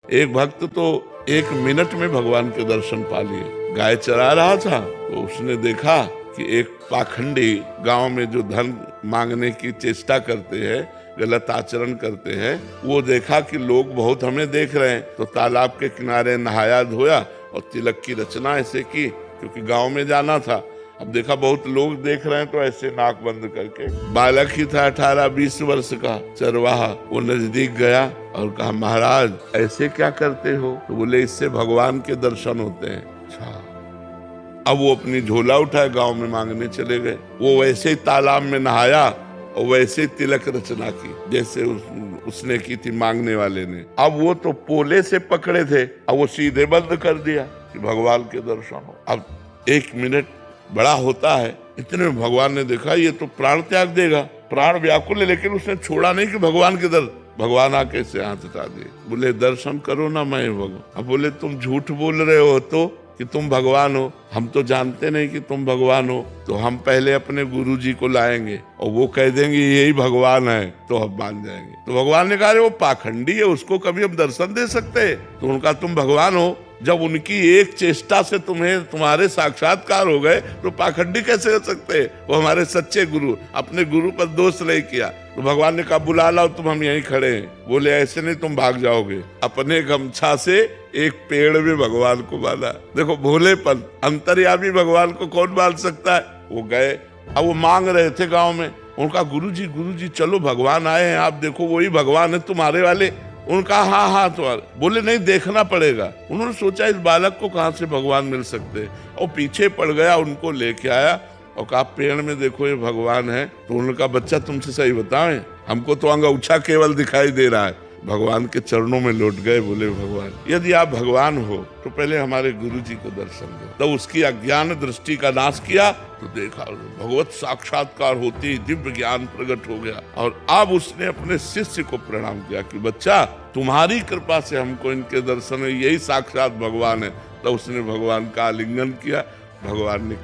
एक भक्त तो 1 मिनट में भगवान के दर्शन पा लिए। गाय चरा रहा था तो उसने देखा कि एक पाखंडी गांव में जो धन मांगने की चेष्टा करते हैं, गलत आचरण करते हैं, वो देखा कि लोग बहुत हमें देख रहे हैं तो तालाब के किनारे नहाया धोया और तिलक की रचना ऐसे की, क्योंकि गांव में जाना था। अब देखा बहुत लोग देख रहे हैं तो ऐसे नाक बंद करके, बालक ही था 18-20 वर्ष का चरवाहा, वो नजदीक गया और कहा, महाराज ऐसे क्या करते हो? तो बोले, इससे भगवान के दर्शन होते हैं। अच्छा। अब वो अपनी झोला उठाए गांव में मांगने चले गए। वो वैसे ही तालाब में नहाया और वैसे ही तिलक रचना की जैसे उसने की थी मांगने वाले ने। अब वो तो पोले से पकड़े थे, अब वो सीधे बंद कर दिया कि भगवान के दर्शन हो। अब 1 मिनट बड़ा होता है, इतने में भगवान ने देखा ये तो प्राण त्याग देगा, प्राण व्याकुल है, लेकिन उसने छोड़ा नहीं कि भगवान के दर। भगवान आके इसे हाथ हटा दिए, बोले दर्शन करो ना मैं भगवान। अब बोले तुम झूठ बोल रहे हो तो कि तुम भगवान हो, हम तो जानते नहीं कि तुम भगवान हो, तो हम पहले अपने गुरु जी को लाएंगे और वो कह देंगे यही भगवान है तो हम मान जाएंगे। तो भगवान ने कहा वो पाखंडी है, उसको कभी हम दर्शन दे सकते? तो उनका तुम भगवान हो, जब उनकी एक चेष्टा से तुम्हारे साक्षात्कार हो गए तो पाखंडी कैसे हो सकते? वो हमारे सच्चे गुरु, अपने गुरु पर दोष नहीं किया। तो भगवान ने कहा बुला लाओ, तुम हम यहीं खड़े हैं। बोले ऐसे नहीं, तुम भाग जाओगे। अपने गमछा से एक पेड़ में भगवान को बांधा। देखो भोलेपन, अंतर्यामी भगवान को कौन बांध सकता है? वो गए, अब वो मांग रहे थे गांव में। उनका गुरु जी चलो भगवान आए हैं, आप देखो वही भगवान है तुम्हारे वाले। उनका हाँ तो बोले नहीं, देखना पड़ेगा। उन्होंने सोचा इस बालक को कहाँ से भगवान मिल सकते, और पीछे पड़ गया, उनको लेके आया और कहा पेड़ में देखो ये भगवान है। तो उनका बच्चा तुमसे सही बताएं, हमको तो अंगूठा केवल दिखाई दे रहा है। भगवान के चरणों में लौट गए, बोले भगवान यदि आप भगवान हो तो पहले हमारे गुरु जी को दर्शन दो। तो उसकी अज्ञान दृष्टि का नाश किया तो देखा भगवत साक्षात्कार होती, दिव्य ज्ञान प्रकट हो गया। और अब उसने अपने शिष्य को प्रणाम किया कि बच्चा तुम्हारी कृपा से हमको इनके दर्शन है, यही साक्षात भगवान है। तो उसने भगवान का आलिंगन किया, भगवान ने